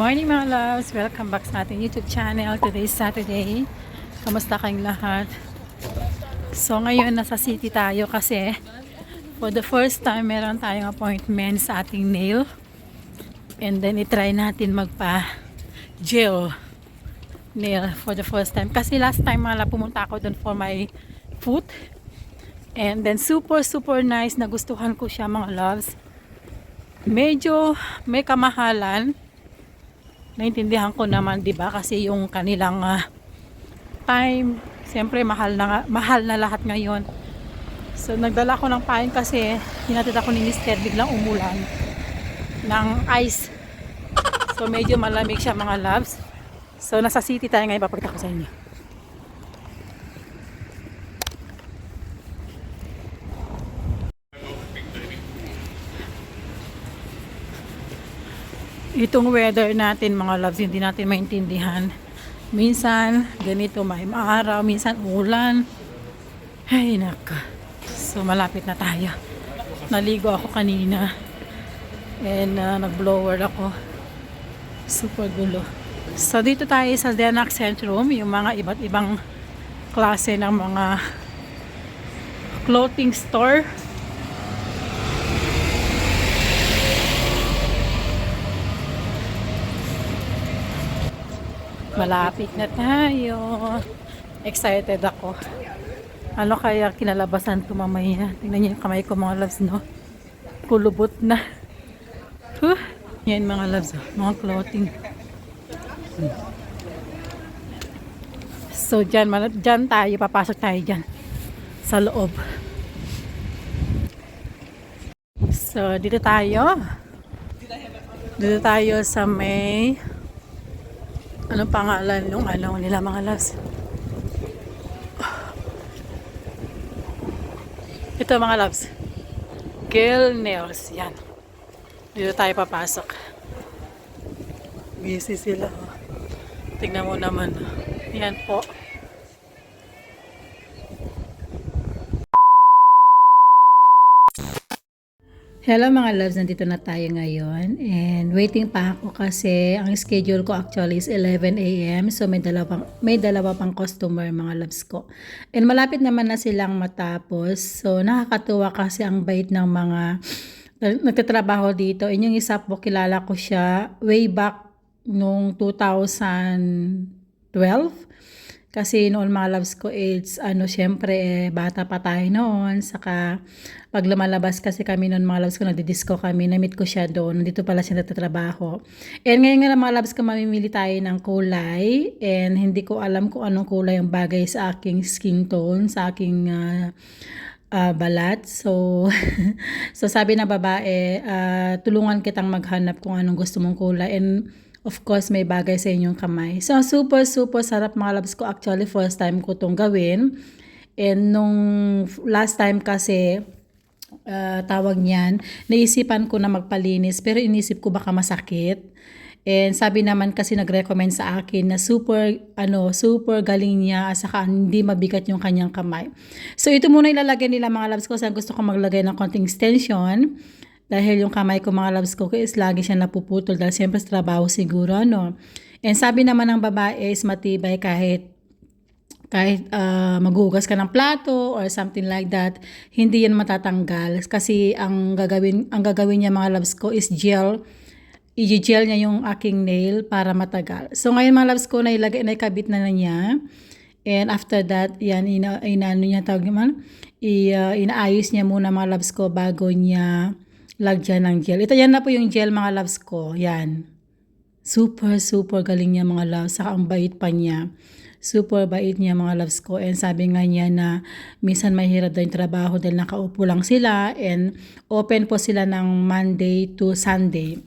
morning mga loves! Welcome back sa ating YouTube channel. Today is Saturday. Kamusta kayong lahat? So ngayon nasa city tayo kasi for the first time meron tayong appointment sa ating nail. And then itry natin magpa-gel nail for the first time. Kasi last time pumunta ako dun for my foot. And then super nice. Nagustuhan ko siya mga loves. Medyo may kamahalan. Naintindihan ko naman, 'di ba? Kasi yung kanilang time, siyempre mahal na lahat ngayon. So nagdala ko ng pain kasi hinatid ako ni Mr. biglang umulan ng ice. So medyo malamig siya mga loves. So nasa city tayo ngayon, papakita ko sa inyo. Itong weather natin mga loves, hindi natin maintindihan. Minsan ganito may maaraw, minsan ulan. Ay naka. So malapit na tayo. Naligo ako kanina. And nag-blower ako. Super gulo. So dito tayo sa Denac Centrum, yung mga iba't ibang klase ng mga clothing store. Malapit na tayo. Excited ako. Ano kaya kinalabasan ko mamaya? Tingnan niyo yung kamay ko mga loves, no? Kulubot na. Yan mga loves, mga clothing. So dyan tayo, papasok tayo dyan sa loob. So dito tayo sa may anong pangalan nung nila mga loves? Ito mga loves, Gel Nails. Yan, dito tayo papasok. Busy sila. Tignan mo naman. Yan po. Hello mga loves, nandito na tayo ngayon and waiting pa ako kasi ang schedule ko actually is 11 AM, so may dalawa pang customer mga loves ko. And malapit naman na silang matapos, so nakakatuwa kasi ang bait ng mga nagtatrabaho dito. And yung isa po, kilala ko siya way back nung 2012. Kasi noon mga loves ko, it's syempre bata pa tayo noon. Saka pag lumalabas kasi kami noon mga loves ko, nagdi-disco kami, na-meet ko siya doon. Nandito pala siya nagtatrabaho. And ngayon nga mga loves ko, mamimili tayo ng kulay. And hindi ko alam kung anong kulay ang bagay sa aking skin tone, sa aking balat. So, so sabi ng babae, tulungan kitang maghanap kung anong gusto mong kulay. And of course, may bagay sa inyong kamay. So, super sarap mga loves ko. Actually, first time ko itong gawin. And nung last time kasi, tawag niyan, naisipan ko na magpalinis. Pero inisip ko baka masakit. And sabi naman kasi nag-recommend sa akin na super galing niya. Saka hindi mabigat yung kanyang kamay. So, ito muna ilalagay nila mga loves ko. Kasi gusto ko maglagay ng konting extension. Dahil yung kamay ko mga loves ko is lagi siya napuputol dahil siyempre sa trabaho siguro, And sabi naman ng babae is matibay kahit maghugas ka ng plato or something like that, hindi yan matatanggal. Kasi ang gagawin niya mga loves ko is gel. I-gel niya yung aking nail para matagal. So ngayon mga loves ko, naikabit na niya. And after that, yan, inaayos niya muna mga loves ko bago niya lagyan ng gel. Ito yan na po yung gel mga loves ko. Yan. Super galing niya mga loves. Saka ang bait pa niya. Super bait niya mga loves ko. And sabi nga niya na minsan mahirap daw yung trabaho dahil nakaupo lang sila. And open po sila ng Monday to Sunday.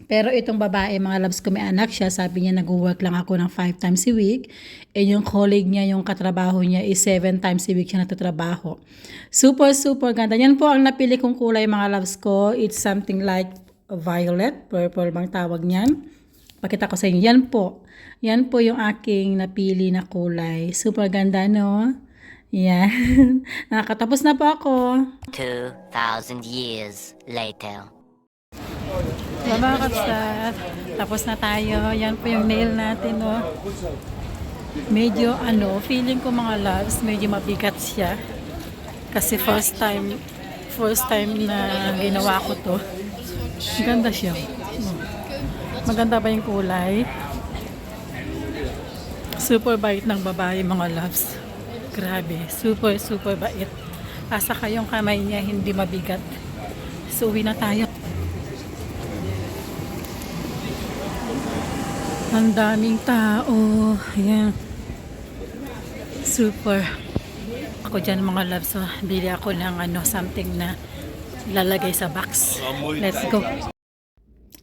Pero itong babae, mga loves ko, may anak siya. Sabi niya, nag-work lang ako ng 5 times a week. And yung colleague niya, yung katrabaho niya, is 7 times a week siya nagtatrabaho. Super ganda. Yan po ang napili kong kulay, mga loves ko. It's something like violet, purple bang tawag niyan. Pakita ko sa inyo. Yan po yung aking napili na kulay. Super ganda, no? Yan. Nakatapos na po ako. 2,000 years later. So mga kapsat, tapos na tayo. Yan po yung nail natin, oh. Medyo feeling ko mga loves, medyo mabigat siya. Kasi first time na ginawa ko to. Ganda siya. Maganda ba yung kulay? Super bait ng babae mga loves. Grabe, super bait. Asa kayong kamay niya hindi mabigat. So uwi na tayo. Ang daming tao. Ayan. Super. Ako dyan mga loves. So, bili ako ng something na lalagay sa box. Let's go.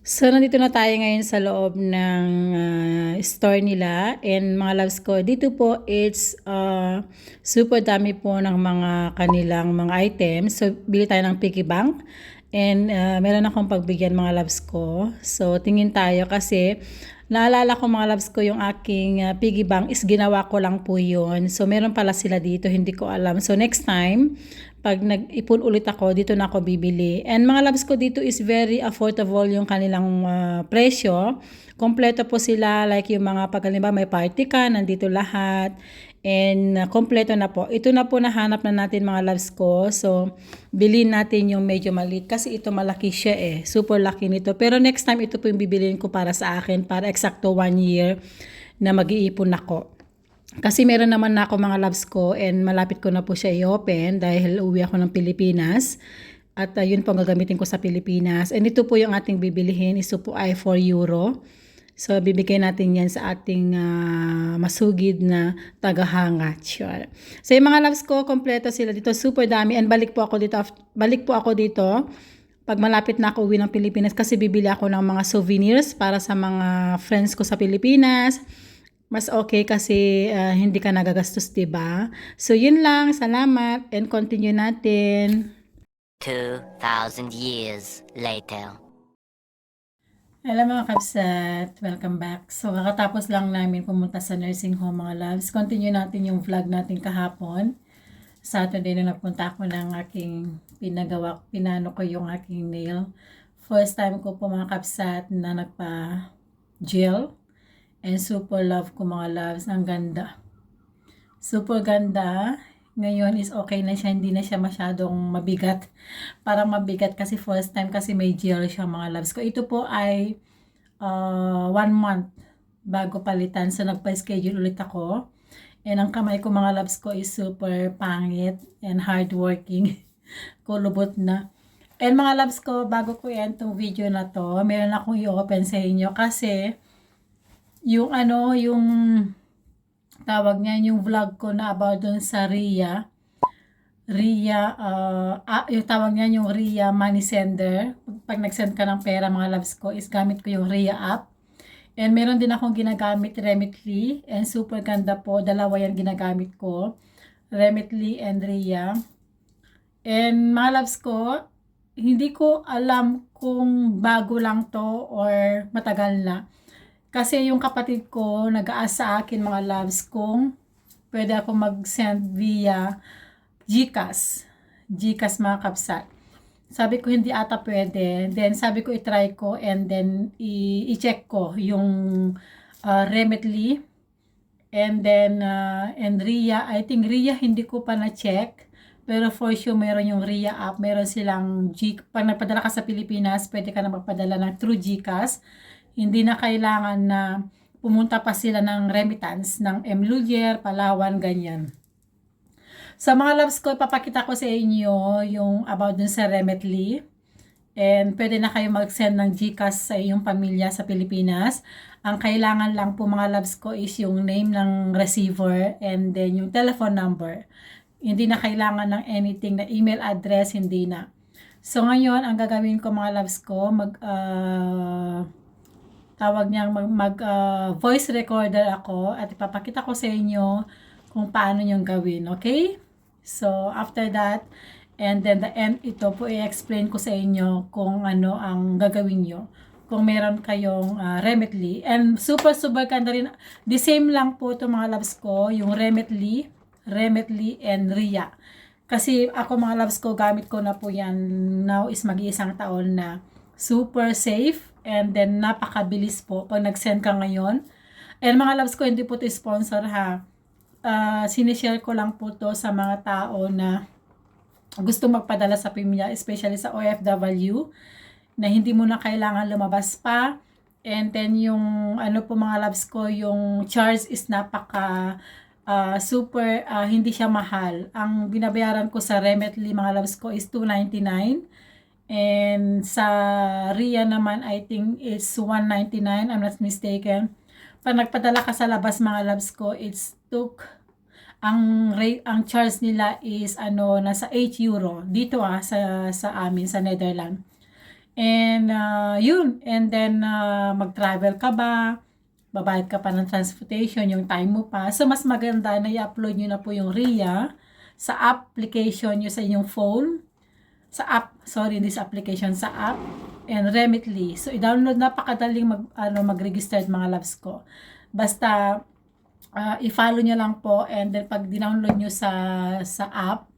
So, nandito na tayo ngayon sa loob ng store nila. And mga loves ko, dito po, it's super dami po ng mga kanilang mga items. So, bili tayo ng piggy bank. And meron akong pagbigyan mga loves ko. So, tingin tayo kasi naalala ko mga loves ko yung aking piggy bank is ginawa ko lang po yun. So, meron pala sila dito, hindi ko alam. So, next time, pag nag-ipon ulit ako, dito na ako bibili. And mga loves ko dito is very affordable yung kanilang presyo. Kompleto po sila, like yung mga pagkalimba may party ka, nandito lahat. And kompleto na po. Ito na po nahanap na natin mga loves ko. So, bilhin natin yung medyo maliit. Kasi ito malaki siya eh. Super laki nito. Pero next time, ito po yung bibiliin ko para sa akin. Para eksakto 1 year na mag-iipon ako. Kasi meron naman na ako mga loves ko and malapit ko na po siya i-open dahil uwi ako ng Pilipinas. At yun po ang gagamitin ko sa Pilipinas. And ito po yung ating bibilihin. Ito po ay 4 euro. So, bibigay natin yan sa ating masugid na tagahanga. Sure. So, yung mga loves ko, kompleto sila dito. Super dami. And balik po ako dito. Pag malapit na ako uwi ng Pilipinas kasi bibili ako ng mga souvenirs para sa mga friends ko sa Pilipinas. Mas okay kasi hindi ka nagagastos, diba? So, yun lang. Salamat. And continue natin. 2,000 years later. Hello mga kapsat, welcome back. So kakatapos lang namin pumunta sa nursing home mga loves. Continue natin yung vlog natin kahapon. Saturday na napunta ako ng aking pinano ko yung aking nail. First time ko po mga kapsat na nagpa-gel. And super love ko mga loves, ang ganda. Super ganda. Ngayon is okay na siya, hindi na siya masyadong mabigat. Parang mabigat kasi first time kasi may gel siya mga loves ko. Ito po ay 1 month bago palitan. So nagpa-schedule ulit ako. And ang kamay ko mga loves ko is super pangit and hardworking. Kulubot na. And mga loves ko, bago ko yan itong video na to, meron akong i-open sa inyo kasi yung tawag niya yung vlog ko na about dun sa Ria, yung tawag niya yung Ria Money Sender. Pag nag-send ka ng pera mga loves ko is gamit ko yung Ria app. And meron din akong ginagamit Remitly and super ganda po. Dalawa yan ginagamit ko. Remitly and Ria. And mga loves ko, hindi ko alam kung bago lang to or matagal na. Kasi yung kapatid ko, nag-aas sa akin mga loves kung pwede ako mag-send via GCash. GCash mga kapsat. Sabi ko hindi ata pwede. Then sabi ko i-try ko and then i-check ko yung Remitly. And then and Ria. I think Ria hindi ko pa na-check. Pero for sure meron yung Ria app. Meron silang pag nagpadala ka sa Pilipinas, pwede ka na magpadala ng through GCash. Hindi na kailangan na pumunta pa sila ng remittance ng Lulier, Palawan, ganyan. Sa mga loves ko, papakita ko sa inyo yung about dun sa Remitly. And pwede na kayo mag-send ng GCash sa iyong pamilya sa Pilipinas. Ang kailangan lang po mga loves ko is yung name ng receiver and then yung telephone number. Hindi na kailangan ng anything na email address, hindi na. So ngayon, ang gagawin ko mga loves ko, tawag niyang voice recorder ako at ipapakita ko sa inyo kung paano niyong gawin, okay? So, after that, and then the end, ito po i-explain ko sa inyo kung ano ang gagawin nyo. Kung meron kayong Remitly. And super ganda rin. The same lang po ito mga loves ko, yung Remitly and Ria. Kasi ako mga loves ko, gamit ko na po yan now is mag-iisang taon na super safe. and then napakabilis po pag nag-send ka ngayon. And mga loves ko, hindi po ito sponsor ha. Sinishare ko lang po to sa mga tao na gusto magpadala sa pamilya, especially sa OFW, na hindi mo na kailangan lumabas pa. And then yung ano po mga loves ko, yung charge is napaka super, hindi siya mahal. Ang binabayaran ko sa Remitly mga loves ko is $2.99. And sa RIA naman, I think it's $1.99, I'm not mistaken. Pag nagpadala ka sa labas mga loves ko, it's took ang charge nila is nasa 8 euro dito sa amin sa Netherlands. And yun, and then mag-travel ka ba, babayad ka pa ng transportation, yung time mo pa. So mas maganda na i-upload nyo na po yung RIA sa application nyo sa inyong phone, sa app, sorry, hindi sa application, sa app, and Remitly. So i-download, napakadaling mag-register mga loves ko. Basta i-follow nyo lang po, and then pag dinownload nyo sa app,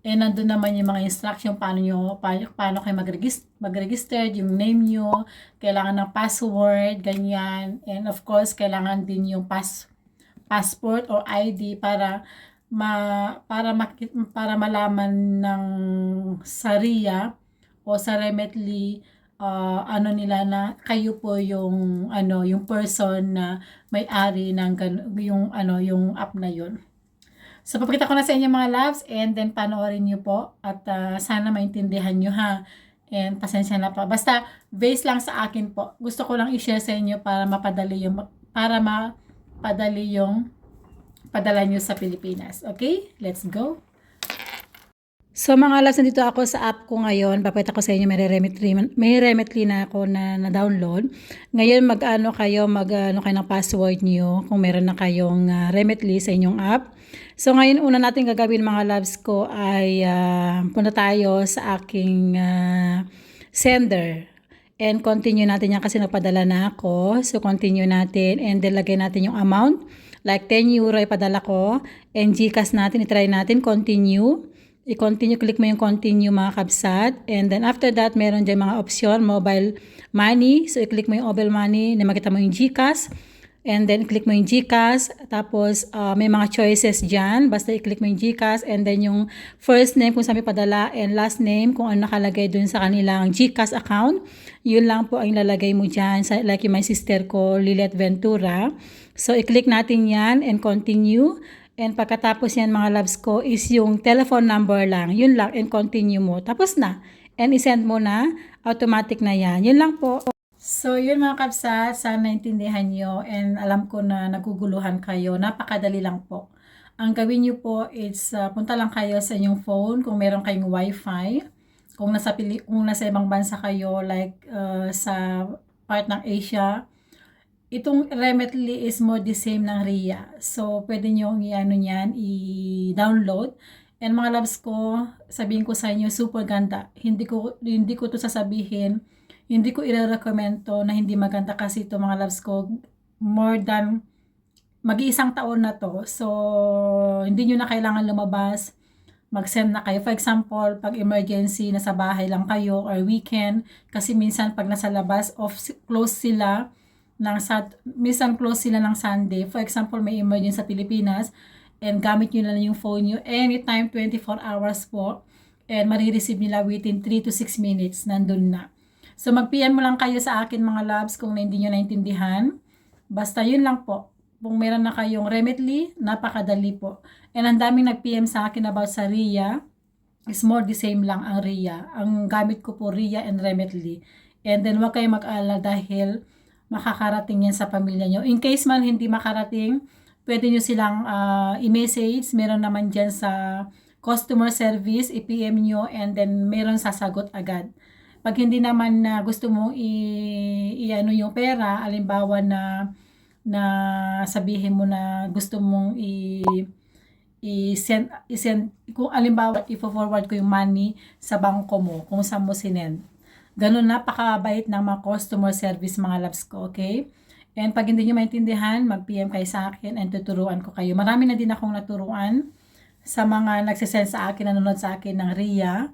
nandun naman yung mga instruction paano kayo mag-register, yung name nyo, kailangan ng password, ganyan, and of course kailangan din yung passport or ID para malaman ng SARIA o sa Remitly nila na kayo po yung yung person na may-ari ng yung app na yun. So papakita ko na sa inyo mga loves, and then panoorin niyo po at sana maintindihan niyo ha. And pasensya na po. Basta based lang sa akin po. Gusto ko lang i-share sa inyo para mapadali yung padala niyo sa Pilipinas. Okay? Let's go. So mga loves, nandito ako sa app ko ngayon. Papakita ko sa inyo, may Remitly na ako na download. Ngayon kayo ng password niyo kung meron na kayong Remitly sa inyong app. So ngayon una natin gagawin mga loves ko ay punta tayo sa aking sender. And continue natin yan kasi napadala na ako. So continue natin, and then lagay natin yung amount. Like 10 euro ipadala ko. And GCash natin, itry natin, continue. I-continue, click mo yung continue mga kabsat. And then after that, meron dyan mga option, mobile money. So i-click mo yung mobile money na makita mo yung GCash. And then click mo yung GCash. Tapos may mga choices dyan. Basta i-click mo yung GCash. And then yung first name kung saan may padala, and last name kung ano nakalagay dun sa kanilang GCash account. Yun lang po ang ilalagay mo dyan. Like yung my sister ko, Lilet Ventura. So i-click natin yan and continue. And pagkatapos yan mga loves ko is yung telephone number lang. Yun lang, and continue mo. Tapos na. And isend mo na. Automatic na yan. Yun lang po. So yun mga kabsat, sana naintindihan nyo. And alam ko na naguguluhan kayo. Napakadali lang po. Ang gawin nyo po is punta lang kayo sa inyong phone kung meron kayong wifi. Kung nasa ibang bansa kayo, like sa part ng Asia, itong Remitly is more the same ng RIA. So, pwede nyo i-download. And mga loves ko, sabihin ko sa inyo, super ganda. Hindi ko to sasabihin, hindi ko i-recommend to na hindi maganda kasi ito mga loves ko, more than mag-iisang taon na to. So, hindi nyo na kailangan lumabas, mag-send na kayo. For example, pag emergency, nasa bahay lang kayo or weekend, kasi minsan pag nasa labas, close sila, minsan close sila ng Sunday. For example, may emergency sa Pilipinas and gamit nyo na lang yung phone nyo anytime, 24 hours po, and marireceive nila within 3 to 6 minutes, nandun na. So mag-PM mo lang kayo sa akin mga loves kung hindi nyo naintindihan. Basta yun lang po. Kung meron na kayong Remitly, napakadali po. And ang daming nag-PM sa akin about sa RIA. Is more the same lang ang RIA. Ang gamit ko po RIA and Remitly. And then wag kayo mag-alala dahil makakarating yan sa pamilya nyo. In case man hindi makarating, pwede nyo silang i-message. Meron naman dyan sa customer service, i-PM nyo, and then meron sasagot agad. Pag hindi naman na gusto mong yung pera, alimbawa na sabihin mo na gusto mong i-send, kung alimbawa i-forward ko yung money sa bangko mo, kung saan mo sinend. Ganun, napakabait ng mga customer service mga loves ko, okay? And pag hindi nyo maintindihan, mag-PM kayo sa akin and tuturuan ko kayo. Marami na din akong naturuan sa mga nagsisend sa akin, nanonood sa akin ng RIA.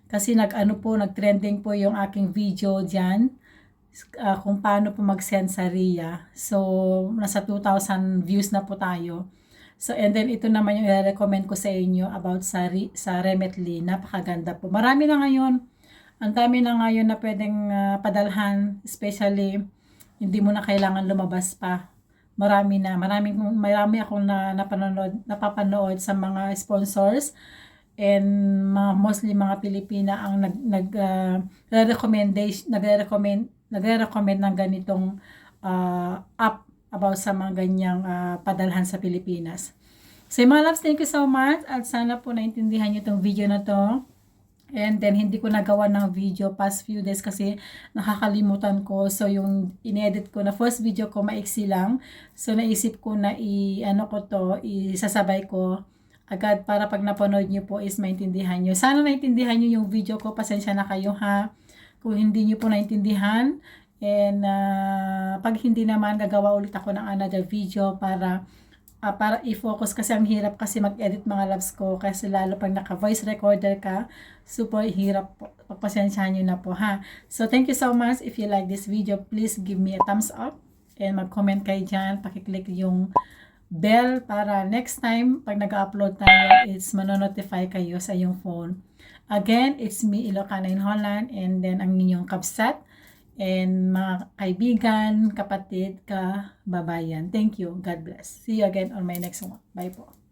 Kasi nag-trending po yung aking video dyan kung paano po mag-send sa RIA. So, nasa 2,000 views na po tayo. So, and then ito naman yung i-recommend ko sa inyo about sa Remitly. Napakaganda po. Marami na ngayon. Ang dami na ngayon na pwedeng padalhan, especially hindi mo na kailangan lumabas pa. Marami akong napapanood sa mga sponsors, and mostly mga Pilipina ang nagre-recommend ng ganitong app about sa mga ganyang padalhan sa Pilipinas. So mga loves, thank you so much, at sana po naintindihan nyo itong video na to. And then, hindi ko nagawa ng video past few days kasi nakakalimutan ko. So, yung inedit ko na first video ko, maiksi lang. So, naisip ko na isasabay ko agad para pag napanood nyo po is maintindihan nyo. Sana naintindihan nyo yung video ko. Pasensya na kayo ha. Kung hindi nyo po naintindihan. And, pag hindi naman, gagawa ulit ako ng another video para i-focus, kasi ang hirap kasi mag-edit mga loves ko, kasi lalo pag naka-voice recorder ka, super hirap po. Pagpasensyahan nyo na po ha. So thank you so much. If you like this video, please give me a thumbs up and mag-comment kayo dyan. Pakiclick yung bell para next time pag nag-upload tayo, it's manonotify kayo sa iyong phone. Again, it's me, Ilocana in Holland, and then ang inyong kabsat and mga kaibigan, kapatid, kababayan. Thank you. God bless. See you again on my next one. Bye po.